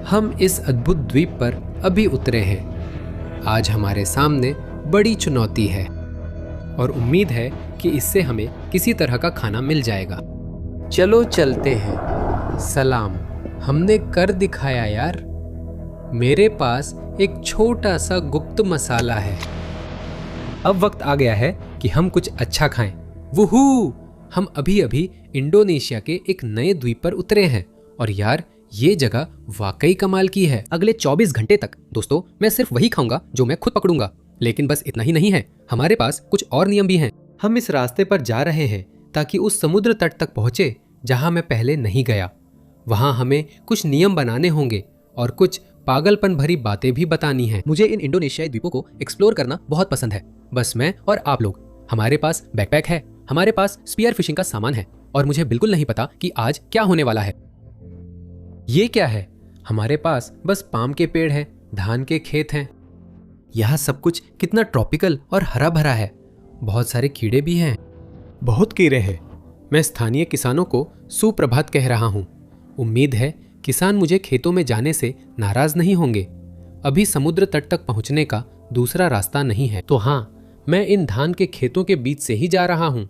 हम इस अद्भुत द्वीप पर अभी उतरे हैं। आज हमारे सामने बड़ी चुनौती है और उम्मीद है कि इससे हमें किसी तरह का खाना मिल जाएगा। चलो चलते हैं। सलाम, हमने कर दिखाया यार। मेरे पास एक छोटा सा गुप्त मसाला है। अब वक्त आ गया है कि हम कुछ अच्छा खाएं। वूहू! हम अभी अभी इंडोनेशिया के एक नए द्वीप पर उतरे हैं और यार ये जगह वाकई कमाल की है। अगले 24 घंटे तक दोस्तों मैं सिर्फ वही खाऊंगा जो मैं खुद पकड़ूंगा। लेकिन बस इतना ही नहीं है, हमारे पास कुछ और नियम भी हैं। हम इस रास्ते पर जा रहे हैं ताकि उस समुद्र तट तक पहुंचे जहां मैं पहले नहीं गया। वहां हमें कुछ नियम बनाने होंगे और कुछ पागलपन भरी बातें भी बतानी हैं। मुझे इन इंडोनेशियाई द्वीपों को एक्सप्लोर करना बहुत पसंद है। बस मैं और आप लोग। हमारे पास बैकपैक है, हमारे पास स्पीयर फिशिंग का सामान है और मुझे बिल्कुल नहीं पता कि आज क्या होने वाला है। ये क्या है? हमारे पास बस पाम के पेड़ हैं, धान के खेत हैं। यह सब कुछ कितना ट्रॉपिकल और हरा भरा है। बहुत सारे कीड़े भी हैं। बहुत कीड़े हैं। मैं स्थानीय किसानों को सुप्रभात कह रहा हूँ। उम्मीद है किसान मुझे खेतों में जाने से नाराज नहीं होंगे। अभी समुद्र तट तक पहुँचने का दूसरा रास्ता नहीं है। तो हाँ, मैं इन धान के खेतों के बीच से ही जा रहा हूँ।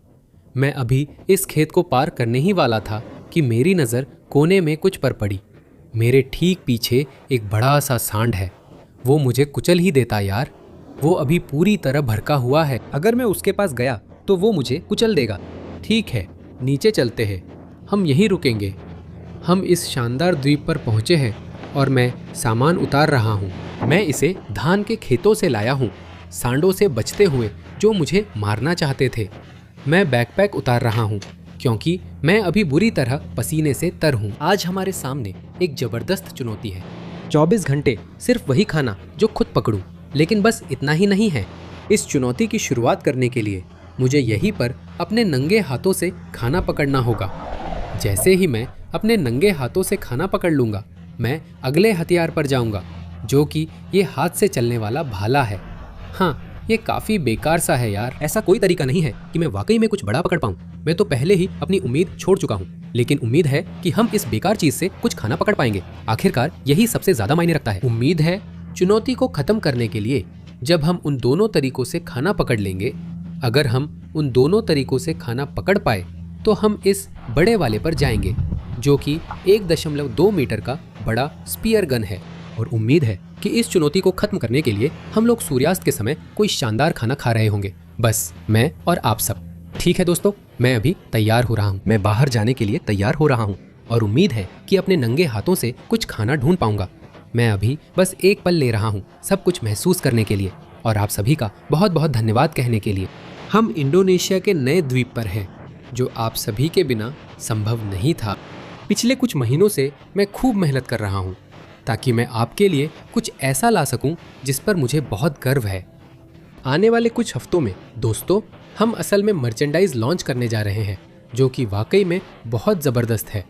मैं अभी इस खेत को पार करने ही वाला था कि मेरी नज़र कोने में कुछ पर पड़ी। मेरे ठीक पीछे एक बड़ा सा सांड है। वो मुझे कुचल ही देता यार। वो अभी पूरी तरह भड़का हुआ है। अगर मैं उसके पास गया तो वो मुझे कुचल देगा। ठीक है, नीचे चलते हैं। हम यहीं रुकेंगे। हम इस शानदार द्वीप पर पहुंचे हैं और मैं सामान उतार रहा हूँ। मैं इसे धान के खेतों से लाया हूँ, सांडों से बचते हुए जो मुझे मारना चाहते थे। मैं बैकपैक उतार रहा हूँ क्योंकि मैं अभी बुरी तरह पसीने से तर हूँ। आज हमारे सामने एक जबरदस्त चुनौती है। 24 घंटे सिर्फ वही खाना जो खुद पकड़ूं। लेकिन बस इतना ही नहीं है। इस चुनौती की शुरुआत करने के लिए मुझे यहीं पर अपने नंगे हाथों से खाना पकड़ना होगा। जैसे ही मैं अपने नंगे हाथों से खाना पकड़ लूँगा, मैं अगले हथियार पर जाऊँगा, जो कि ये हाथ से चलने वाला भाला है। हाँ, ये काफ़ी बेकार सा है यार। ऐसा कोई तरीका नहीं है कि मैं वाकई में कुछ बड़ा पकड़ पाऊँ। मैं तो पहले ही अपनी उम्मीद छोड़ चुका हूँ, लेकिन उम्मीद है कि हम इस बेकार चीज से कुछ खाना पकड़ पाएंगे। आखिरकार यही सबसे ज्यादा मायने रखता है। उम्मीद है चुनौती को खत्म करने के लिए जब हम उन दोनों तरीकों से खाना पकड़ लेंगे, अगर हम उन दोनों तरीकों से खाना पकड़ पाए तो हम इस बड़े वाले पर जाएंगे, जो कि 1.2 मीटर का बड़ा स्पीयर गन है। और उम्मीद है कि इस चुनौती को खत्म करने के लिए हम लोग सूर्यास्त के समय कोई शानदार खाना खा रहे होंगे। बस मैं और आप सब। ठीक है दोस्तों, मैं अभी तैयार हो रहा हूँ। मैं बाहर जाने के लिए तैयार हो रहा हूँ और उम्मीद है कि अपने नंगे हाथों से कुछ खाना ढूंढ पाऊंगा। मैं अभी बस एक पल ले रहा हूँ सब कुछ महसूस करने के लिए और आप सभी का बहुत बहुत धन्यवाद कहने के लिए। हम इंडोनेशिया के नए द्वीप पर हैं, जो आप सभी के बिना संभव नहीं था। पिछले कुछ महीनों से मैं खूब मेहनत कर रहा हूँ ताकि मैं आपके लिए कुछ ऐसा ला सकूं जिस पर मुझे बहुत गर्व है। आने वाले कुछ हफ्तों में दोस्तों, हम असल में मर्चेंडाइज लॉन्च करने जा रहे हैं, जो कि वाकई में बहुत ज़बरदस्त है।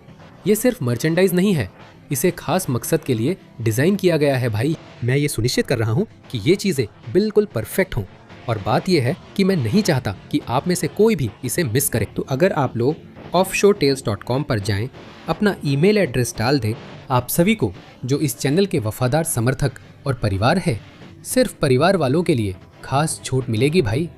ये सिर्फ मर्चेंडाइज नहीं है, इसे खास मकसद के लिए डिज़ाइन किया गया है भाई। मैं ये सुनिश्चित कर रहा हूँ कि ये चीज़ें बिल्कुल परफेक्ट हों और बात यह है कि मैं नहीं चाहता कि आप में से कोई भी इसे मिस करे। तो अगर आप लोग offshoretales.com पर जाएं, अपना ईमेल एड्रेस डाल दें। आप सभी को जो इस चैनल के वफादार समर्थक और परिवार है, सिर्फ परिवार वालों के लिए खास छूट मिलेगी भाई।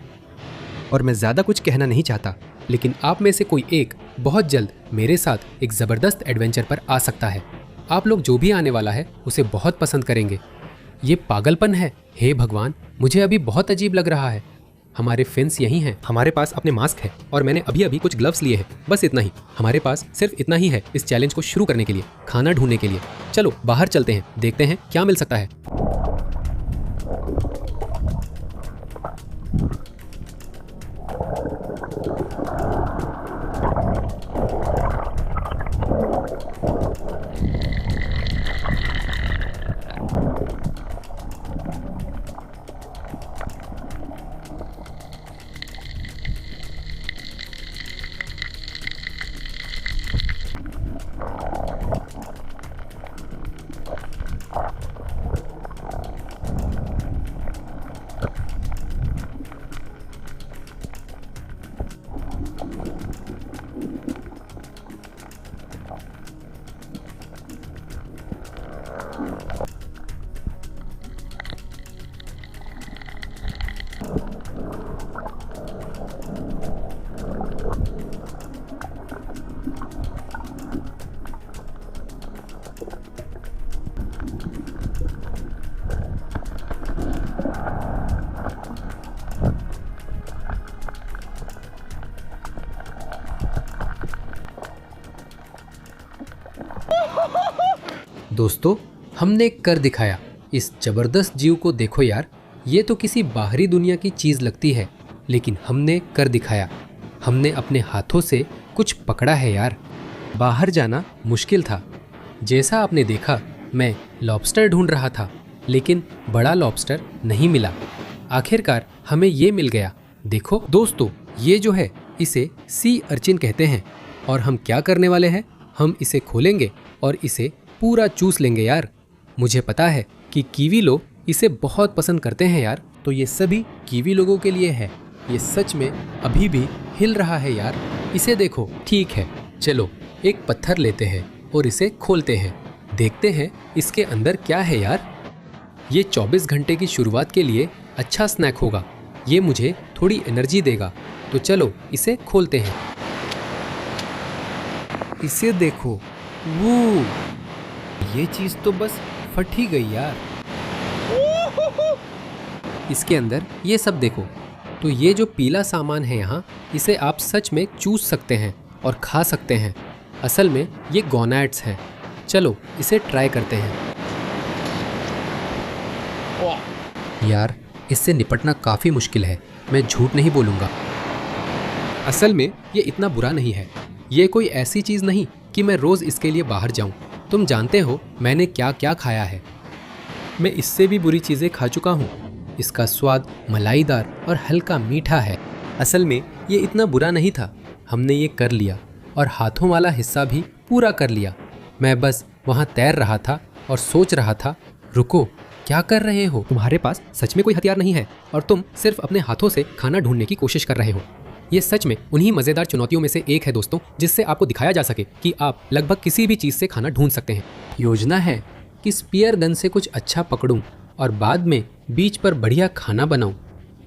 और मैं ज़्यादा कुछ कहना नहीं चाहता, लेकिन आप में से कोई एक बहुत जल्द मेरे साथ एक ज़बरदस्त एडवेंचर पर आ सकता है। आप लोग जो भी आने वाला है उसे बहुत पसंद करेंगे। ये पागलपन है, हे भगवान, मुझे अभी बहुत अजीब लग रहा है। हमारे फिन्स यहीं हैं। हमारे पास अपने मास्क है और मैंने अभी अभी कुछ ग्लव्स लिए हैं। बस इतना ही। हमारे पास सिर्फ इतना ही है इस चैलेंज को शुरू करने के लिए, खाना ढूंढने के लिए। चलो बाहर चलते हैं, देखते हैं क्या मिल सकता है। दोस्तों, हमने कर दिखाया। इस जबरदस्त जीव को देखो यार, ये तो किसी बाहरी दुनिया की चीज लगती है, लेकिन हमने कर दिखाया। हमने अपने हाथों से कुछ पकड़ा है यार। बाहर जाना मुश्किल था। जैसा आपने देखा, मैं लॉबस्टर ढूंढ रहा था, लेकिन बड़ा लॉबस्टर नहीं मिला। आखिरकार हमें ये मिल गया। देखो दोस्तों, ये जो है इसे सी अर्चिन कहते हैं। और हम क्या करने वाले हैं, हम इसे खोलेंगे और इसे पूरा चूस लेंगे यार। मुझे पता है कि कीवी लोग इसे बहुत पसंद करते हैं यार। तो ये सभी कीवी लोगों के लिए है। ये सच में अभी भी हिल रहा है यार, इसे देखो। ठीक है, चलो एक पत्थर लेते हैं और इसे खोलते हैं। देखते हैं इसके अंदर क्या है यार। ये 24 घंटे की शुरुआत के लिए अच्छा स्नैक होगा। ये मुझे थोड़ी एनर्जी देगा। तो चलो इसे खोलते हैं। इसे देखो, वो ये चीज तो बस फट ही गई यार। इसके अंदर ये सब देखो। तो ये जो पीला सामान है यहाँ, इसे आप सच में चूस सकते हैं और खा सकते हैं। असल में ये गोनैड्स हैं। चलो इसे ट्राई करते हैं। यार, इससे निपटना काफ़ी मुश्किल है, मैं झूठ नहीं बोलूँगा। असल में ये इतना बुरा नहीं है। ये कोई ऐसी चीज़ नहीं कि मैं रोज़ इसके लिए बाहर जाऊँ। तुम जानते हो मैंने क्या क्या खाया है। मैं इससे भी बुरी चीज़ें खा चुका हूँ। इसका स्वाद मलाईदार और हल्का मीठा है। असल में ये इतना बुरा नहीं था। हमने ये कर लिया और हाथों वाला हिस्सा भी पूरा कर लिया। मैं बस वहाँ तैर रहा था और सोच रहा था, रुको, क्या कर रहे हो? तुम्हारे पास सच में कोई हथियार नहीं है और तुम सिर्फ अपने हाथों से खाना ढूंढने की कोशिश कर रहे हो। ये सच में उन्हीं मज़ेदार चुनौतियों में से एक है दोस्तों, जिससे आपको दिखाया जा सके कि आप लगभग किसी भी चीज़ से खाना ढूंढ सकते हैं। योजना है कि स्पीयर गन से कुछ अच्छा पकड़ूं और बाद में बीच पर बढ़िया खाना बनाऊं।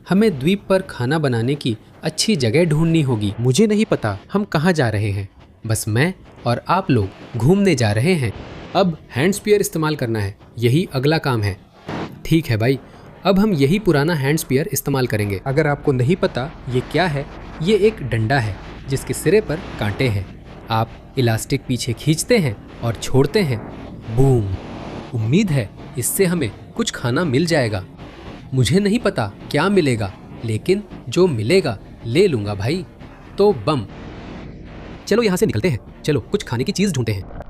हमें द्वीप पर खाना बनाने की अच्छी जगह ढूंढनी होगी। मुझे नहीं पता हम कहाँ जा रहे हैं, बस मैं और आप लोग घूमने जा रहे हैं। अब हैंड स्पीयर इस्तेमाल करना है, यही अगला काम है। ठीक है भाई, अब हम यही पुराना हैंड स्पीयर इस्तेमाल करेंगे। अगर आपको नहीं पता ये क्या है, ये एक डंडा है जिसके सिरे पर कांटे हैं। आप इलास्टिक पीछे खींचते हैं और छोड़ते हैं। बूम! उम्मीद है इससे हमें कुछ खाना मिल जाएगा। मुझे नहीं पता क्या मिलेगा, लेकिन जो मिलेगा ले लूँगा भाई। तो बम! चलो यहाँ से निकलते हैं। चलो कुछ खाने की चीज़ ढूंढते हैं।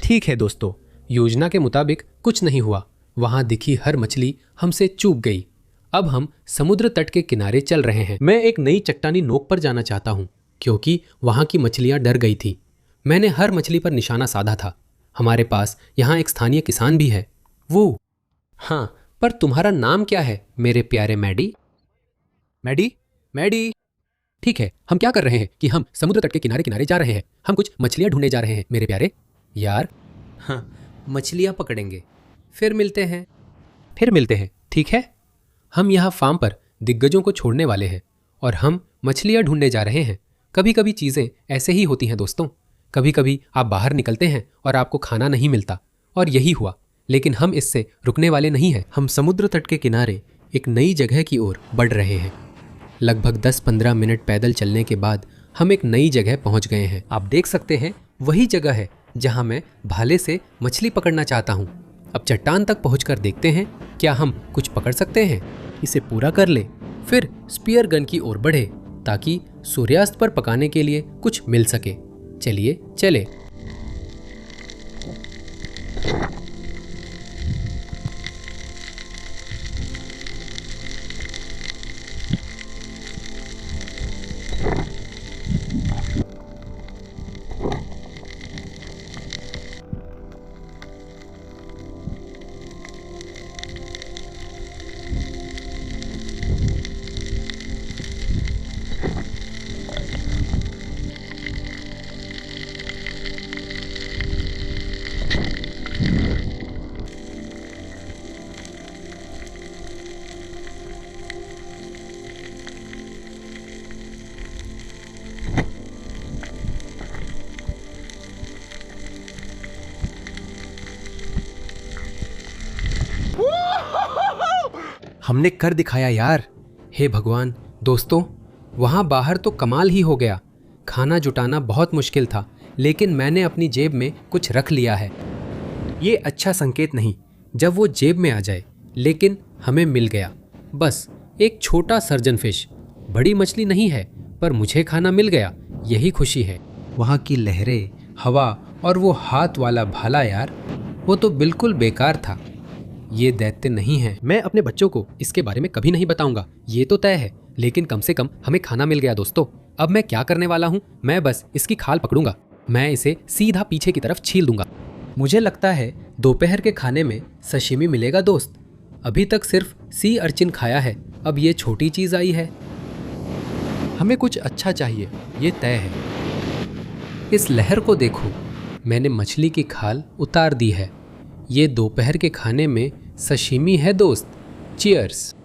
ठीक है दोस्तों, योजना के मुताबिक कुछ नहीं हुआ। वहां दिखी हर मछली हमसे चूक गई। अब हम समुद्र तट के किनारे चल रहे हैं। मैं एक नई चट्टानी नोक पर जाना चाहता हूँ, क्योंकि वहां की मछलियां डर गई थी। मैंने हर मछली पर निशाना साधा था। हमारे पास यहाँ एक स्थानीय किसान भी है। वो हाँ, पर तुम्हारा नाम क्या है मेरे प्यारे मैडी? मैडी, मैडी, ठीक है, हम क्या कर रहे हैं कि हम समुद्र तट के किनारे किनारे जा रहे हैं। हम कुछ मछलियाँ ढूंढने जा रहे हैं मेरे प्यारे। यार हाँ, मछलियाँ पकड़ेंगे, फिर मिलते हैं, ठीक है। हम यहाँ फार्म पर दिग्गजों को छोड़ने वाले हैं और हम मछलियाँ ढूंढने जा रहे हैं। कभी कभी चीज़ें ऐसे ही होती हैं दोस्तों। कभी कभी आप बाहर निकलते हैं और आपको खाना नहीं मिलता, और यही हुआ। लेकिन हम इससे रुकने वाले नहीं हैं। हम समुद्र तट के किनारे एक नई जगह की ओर बढ़ रहे हैं। लगभग 10-15 मिनट पैदल चलने के बाद हम एक नई जगह पहुंच गए हैं। आप देख सकते हैं वही जगह है जहां मैं भाले से मछली पकड़ना चाहता हूं। अब चट्टान तक पहुंचकर देखते हैं क्या हम कुछ पकड़ सकते हैं। इसे पूरा कर ले, फिर स्पीयर गन की ओर बढ़े ताकि सूर्यास्त पर पकाने के लिए कुछ मिल सके। चलिए चले। हमने कर दिखाया यार। हे भगवान। दोस्तों, वहाँ बाहर तो कमाल ही हो गया। खाना जुटाना बहुत मुश्किल था, लेकिन मैंने अपनी जेब में कुछ रख लिया है। ये अच्छा संकेत नहीं जब वो जेब में आ जाए, लेकिन हमें मिल गया। बस एक छोटा सर्जन फिश। बड़ी मछली नहीं है, पर मुझे खाना मिल गया, यही खुशी है। वहाँ की लहरें, हवा और वो हाथ वाला भाला यार, वो तो बिल्कुल बेकार था। ये दैत्य नहीं है। मैं अपने बच्चों को इसके बारे में कभी नहीं बताऊंगा, ये तो तय है। लेकिन कम से कम हमें खाना मिल गया दोस्तों। अब मैं क्या करने वाला हूँ, मैं बस इसकी खाल पकड़ूंगा। मैं इसे सीधा पीछे की तरफ छील दूंगा। मुझे लगता है दोपहर के खाने में सशिमी मिलेगा दोस्त। अभी तक सिर्फ सी अर्चिन खाया है, अब ये छोटी चीज आई है। हमें कुछ अच्छा चाहिए, ये तय है। इस लहर को देखो, मैंने मछली की खाल उतार दी है। ये दोपहर के खाने में सशिमी है दोस्त। चीयर्स।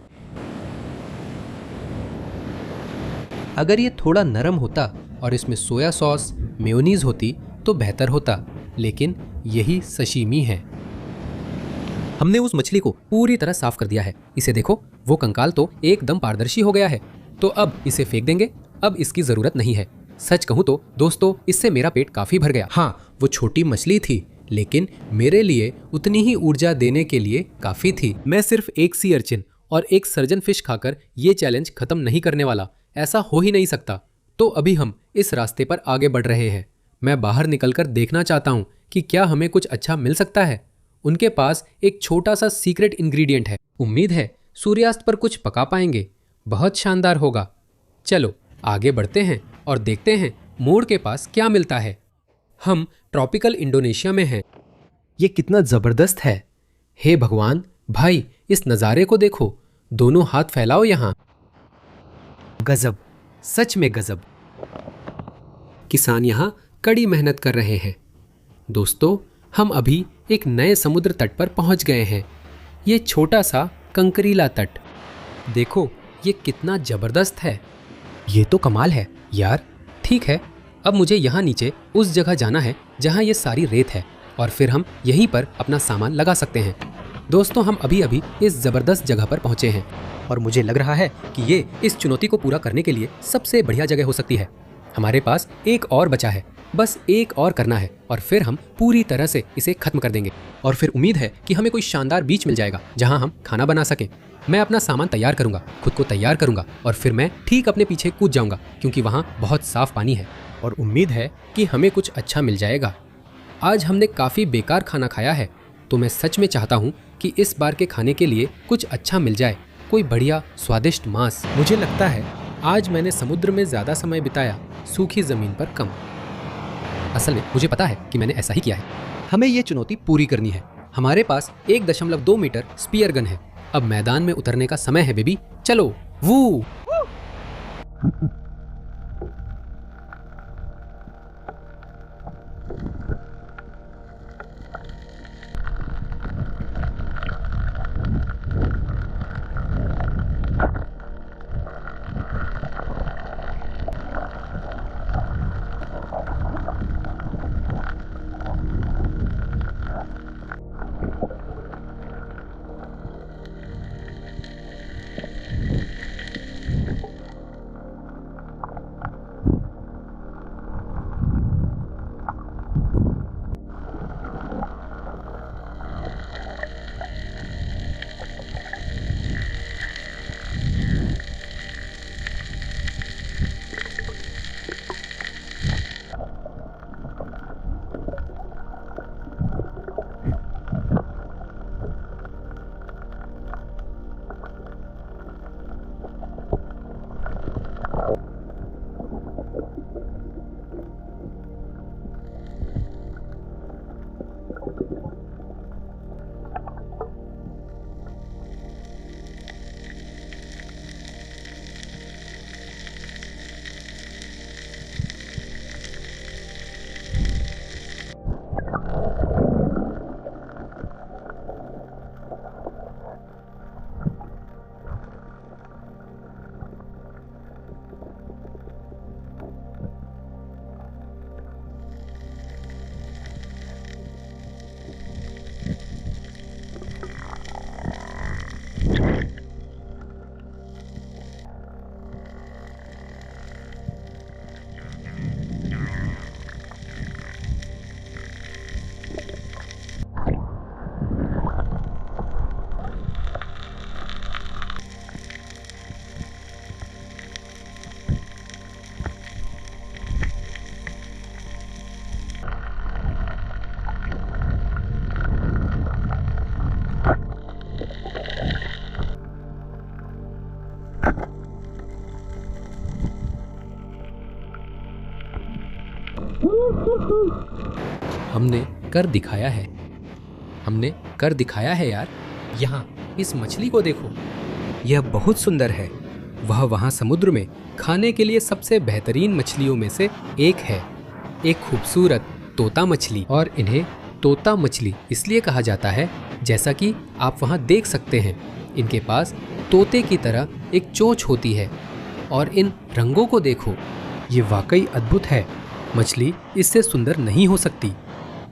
अगर ये थोड़ा नरम होता और इसमें सोया सॉस, मेयोनीज होती तो बेहतर होता, लेकिन यही सशिमी है। हमने उस मछली को पूरी तरह साफ कर दिया है। इसे देखो, वो कंकाल तो एकदम पारदर्शी हो गया है। तो अब इसे फेंक देंगे, अब इसकी जरूरत नहीं है। सच कहूं तो दोस्तों, इससे मेरा पेट काफी भर गया। हाँ, वो छोटी मछली थी, लेकिन मेरे लिए उतनी ही ऊर्जा देने के लिए काफी थी। मैं सिर्फ एक सी अर्चिन और एक सर्जन फिश खाकर ये चैलेंज खत्म नहीं करने वाला। ऐसा हो ही नहीं सकता। तो अभी हम इस रास्ते पर आगे बढ़ रहे हैं। मैं बाहर निकलकर देखना चाहता हूँ कि क्या हमें कुछ अच्छा मिल सकता है। उनके पास एक छोटा सा सीक्रेट इंग्रेडिएंट है। उम्मीद है सूर्यास्त पर कुछ पका पाएंगे। बहुत शानदार होगा। चलो आगे बढ़ते हैं और देखते हैं मोड़ के पास क्या मिलता है। हम ट्रॉपिकल इंडोनेशिया में हैं। ये कितना जबरदस्त है। हे भगवान भाई, इस नज़ारे को देखो। दोनों हाथ फैलाओ यहाँ। गजब, सच में गजब। किसान यहाँ कड़ी मेहनत कर रहे हैं। दोस्तों, हम अभी एक नए समुद्र तट पर पहुँच गए हैं। ये छोटा सा कंकरीला तट देखो, ये कितना जबरदस्त है। ये तो कमाल है यार। ठीक है, अब मुझे यहाँ नीचे उस जगह जाना है जहाँ ये सारी रेत है, और फिर हम यहीं पर अपना सामान लगा सकते हैं। दोस्तों, हम अभी अभी इस ज़बरदस्त जगह पर पहुँचे हैं और मुझे लग रहा है कि ये इस चुनौती को पूरा करने के लिए सबसे बढ़िया जगह हो सकती है। हमारे पास एक और बचा है, बस एक और करना है और फिर हम पूरी तरह से इसे खत्म कर देंगे। और फिर उम्मीद है कि हमें कोई शानदार बीच मिल जाएगा जहाँ हम खाना बना सकें। मैं अपना सामान तैयार करूँगा, खुद को तैयार करूँगा और फिर मैं ठीक अपने पीछे कूद जाऊँगा, क्योंकि वहाँ बहुत साफ पानी है और उम्मीद है कि हमें कुछ अच्छा मिल जाएगा। आज हमने काफ़ी बेकार खाना खाया है, तो मैं सच में चाहता हूँ कि इस बार के खाने के लिए कुछ अच्छा मिल जाए, कोई बढ़िया स्वादिष्ट मांस। मुझे लगता है आज मैंने समुद्र में ज़्यादा समय बिताया, सूखी ज़मीन पर कम। असल में मुझे पता है कि मैंने ऐसा ही किया है। हमें ये चुनौती पूरी करनी है। हमारे पास 1.2 मीटर स्पीयर गन है। अब मैदान में उतरने का समय है बेबी, चलो। वू। हमने कर दिखाया है यार। यहाँ इस मछली को देखो, यह बहुत सुंदर है। वह वहाँ समुद्र में खाने के लिए सबसे बेहतरीन मछलियों में से एक है, एक खूबसूरत तोता मछली। और इन्हें तोता मछली इसलिए कहा जाता है, जैसा कि आप वहाँ देख सकते हैं। इनके पास तोते की तरह एक चोंच होती है और इन रंगों को देखो, ये वाकई अद्भुत है। मछली इससे सुंदर नहीं हो सकती।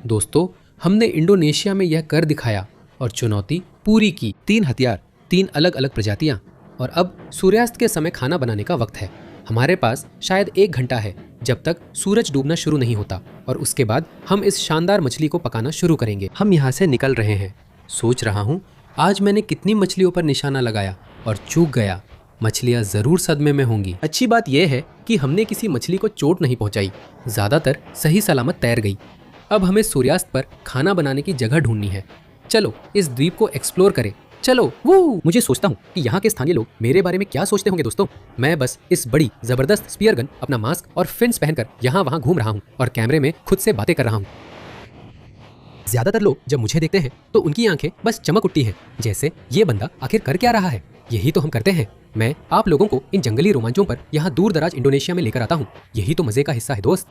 दोस्तों, हमने इंडोनेशिया में यह कर दिखाया और चुनौती पूरी की। 3 हथियार, 3 अलग अलग प्रजातियां, और अब सूर्यास्त के समय खाना बनाने का वक्त है। हमारे पास शायद 1 घंटा है जब तक सूरज डूबना शुरू नहीं होता, और उसके बाद हम इस शानदार मछली को पकाना शुरू करेंगे। हम यहाँ से निकल रहे हैं। सोच रहा हूँ आज मैंने कितनी मछलियों पर निशाना लगाया और चूक गया। मछलियाँ ज़रूर सदमे में होंगी। अच्छी बात यह है कि हमने किसी मछली को चोट नहीं पहुँचाई, ज़्यादातर सही सलामत तैर गई। अब हमें सूर्यास्त पर खाना बनाने की जगह ढूंढनी है। चलो इस द्वीप को एक्सप्लोर करें। चलो। वो मुझे सोचता हूँ कि यहाँ के स्थानीय लोग मेरे बारे में क्या सोचते होंगे। दोस्तों, मैं बस इस बड़ी जबरदस्त स्पीयर गन, अपना मास्क और फिन्स पहनकर यहाँ वहाँ घूम रहा हूँ और कैमरे में खुद से बातें कर रहा हूँ। ज्यादातर लोग जब मुझे देखते हैं तो उनकी आंखें बस चमक उठती हैं, जैसे ये बंदा आखिर कर क्या रहा है। यही तो हम करते हैं। मैं आप लोगों को इन जंगली रोमांचों पर यहाँ दूर दराज इंडोनेशिया में लेकर आता हूँ। यही तो मजे का हिस्सा है दोस्त।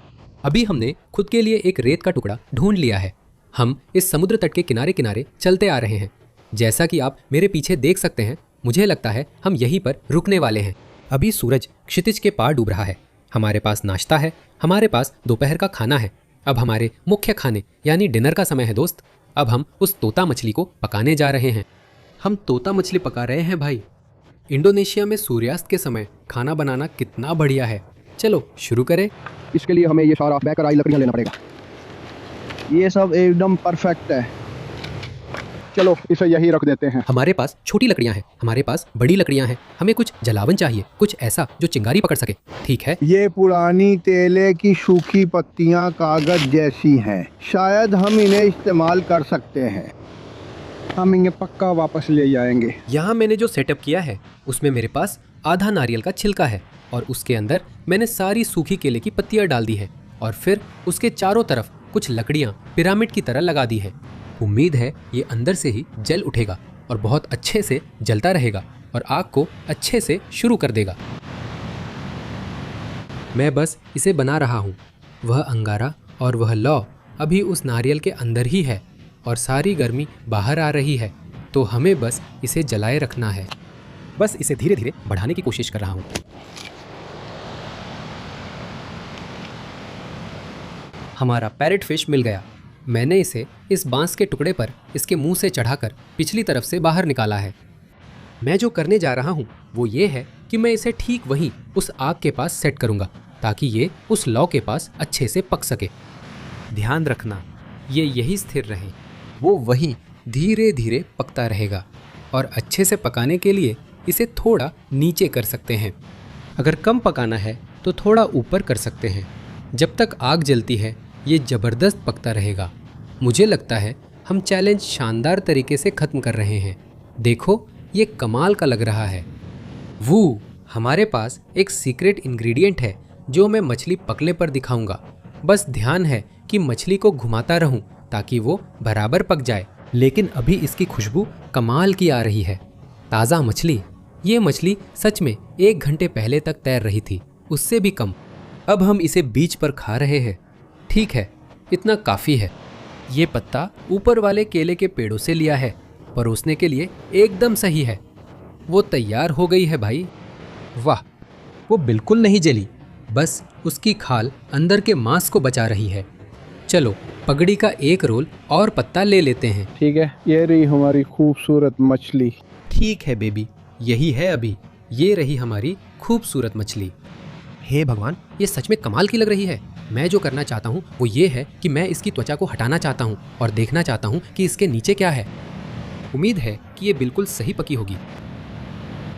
अभी हमने खुद के लिए एक रेत का टुकड़ा ढूंढ लिया है। हम इस समुद्र तट के किनारे किनारे चलते आ रहे हैं। जैसा कि आप मेरे पीछे देख सकते हैं, मुझे लगता है हम यहीं पर रुकने वाले हैं। अभी सूरज क्षितिज के पार डूब रहा है। हमारे पास नाश्ता है, हमारे पास दोपहर का खाना है। अब हमारे मुख्य खाने यानी डिनर का समय है दोस्त। अब हम उस तोता मछली को पकाने जा रहे हैं। हम तोता मछली पका रहे हैं भाई। इंडोनेशिया में सूर्यास्त के समय खाना बनाना कितना बढ़िया है। चलो शुरू करें। इसके लिए हमें ये सारा बैकराई लकड़ियाँ लेना पड़ेगा। ये सब एकदम परफेक्ट है। चलो इसे यही रख देते हैं। हमारे पास छोटी लकड़ियाँ हैं, हमारे पास बड़ी लकड़ियाँ हैं। हमें कुछ जलावन चाहिए, कुछ ऐसा जो चिंगारी पकड़ सके। ठीक है। ये पुरानी तेले की सूखी पत्तियाँ कागज जैसी हैं। शायद हम इन्हें इस्तेमाल कर सकते हैं। हम इन्हें पक्का वापस ले जाएंगे। यहाँ मैंने जो सेटअप किया है उसमें मेरे पास आधा नारियल का छिलका है और उसके अंदर मैंने सारी सूखी केले की पत्तियाँ डाल दी है और फिर उसके चारों तरफ कुछ लकड़ियाँ पिरामिड की तरह लगा दी है। उम्मीद है ये अंदर से ही जल उठेगा और बहुत अच्छे से जलता रहेगा और आग को अच्छे से शुरू कर देगा। मैं बस इसे बना रहा हूँ। वह अंगारा और वह लौ अभी उस नारियल के अंदर ही है और सारी गर्मी बाहर आ रही है, तो हमें बस इसे जलाए रखना है। बस इसे धीरे धीरे बढ़ाने की कोशिश कर रहा हूँ। हमारा पैरेट फिश मिल गया। मैंने इसे इस बांस के टुकड़े पर इसके मुंह से चढ़ाकर पिछली तरफ से बाहर निकाला है। मैं जो करने जा रहा हूँ वो ये है कि मैं इसे ठीक वहीं उस आग के पास सेट करूँगा ताकि ये उस लौ के पास अच्छे से पक सके। ध्यान रखना ये यही स्थिर रहे, वो वहीं धीरे धीरे पकता रहेगा और अच्छे से पकाने के लिए इसे थोड़ा नीचे कर सकते हैं। अगर कम पकाना है तो थोड़ा ऊपर कर सकते हैं। जब तक आग जलती है ये ज़बरदस्त पकता रहेगा। मुझे लगता है हम चैलेंज शानदार तरीके से ख़त्म कर रहे हैं। देखो ये कमाल का लग रहा है। वो हमारे पास एक सीक्रेट इंग्रेडिएंट है जो मैं मछली पकने पर दिखाऊंगा। बस ध्यान है कि मछली को घुमाता रहूं ताकि वो बराबर पक जाए। लेकिन अभी इसकी खुशबू कमाल की आ रही है। ताज़ा मछली। ये मछली सच में 1 घंटे पहले तक तैर रही थी, उससे भी कम। अब हम इसे बीच पर खा रहे हैं। ठीक है, इतना काफ़ी है। ये पत्ता ऊपर वाले केले के पेड़ों से लिया है, परोसने के लिए एकदम सही है। वो तैयार हो गई है भाई। वाह, वो बिल्कुल नहीं जली, बस उसकी खाल अंदर के मांस को बचा रही है। चलो पगड़ी का एक रोल और पत्ता ले लेते हैं। ठीक है, ये रही हमारी खूबसूरत मछली। ठीक है बेबी, यही है अभी। ये रही हमारी खूबसूरत मछली। हे भगवान, ये सच में कमाल की लग रही है। मैं जो करना चाहता हूँ वो ये है कि मैं इसकी त्वचा को हटाना चाहता हूँ और देखना चाहता हूँ कि इसके नीचे क्या है। उम्मीद है कि ये बिल्कुल सही पकी होगी।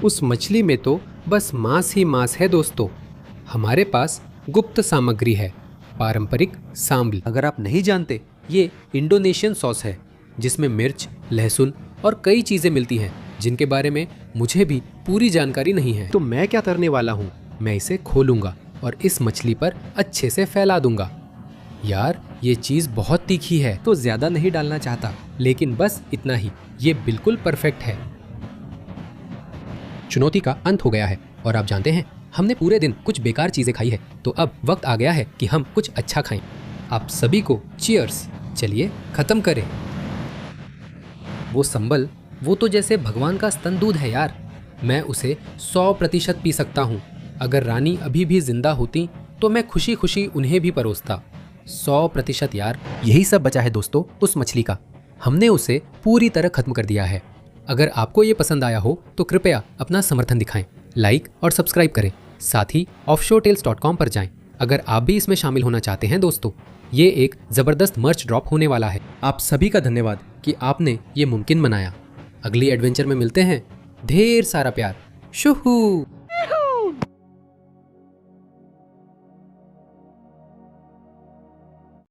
उस मछली में तो बस मांस ही मांस है दोस्तों। हमारे पास गुप्त सामग्री है, पारंपरिक सांबल। अगर आप नहीं जानते, ये इंडोनेशियन सॉस है जिसमें मिर्च, लहसुन और कई चीज़ें मिलती हैं जिनके बारे में मुझे भी पूरी जानकारी नहीं है। तो मैं क्या करने वाला हूँ, मैं इसे खोलूँगा और इस मछली पर अच्छे से फैला दूंगा। यार ये चीज़ बहुत तीखी है। तो ज्यादा नहीं डालना चाहता, लेकिन बस इतना ही, ये बिल्कुल परफेक्ट है। चुनौती का अंत हो गया है और आप जानते हैं हमने पूरे दिन कुछ बेकार चीज़ें खाई है, तो अब वक्त आ गया है कि हम कुछ अच्छा खाएं। आप सभी को चीयर्स। चलिए खत्म करें। वो संबल, वो तो जैसे भगवान का स्तन दूध है यार। मैं उसे 100% पी सकता हूँ। अगर रानी अभी भी जिंदा होती तो मैं खुशी खुशी उन्हें भी परोसता। 100% यार। यही सब बचा है दोस्तों उस मछली का। हमने उसे पूरी तरह खत्म कर दिया है। अगर आपको ये पसंद आया हो तो कृपया अपना समर्थन दिखाएं, लाइक और सब्सक्राइब करें। साथ ही offshoretales.com पर जाएं अगर आप भी इसमें शामिल होना चाहते हैं। दोस्तों, ये एक ज़बरदस्त मर्च ड्रॉप होने वाला है। आप सभी का धन्यवाद कि आपने ये मुमकिन बनाया। अगली एडवेंचर में मिलते हैं। ढेर सारा प्यार। शुहू।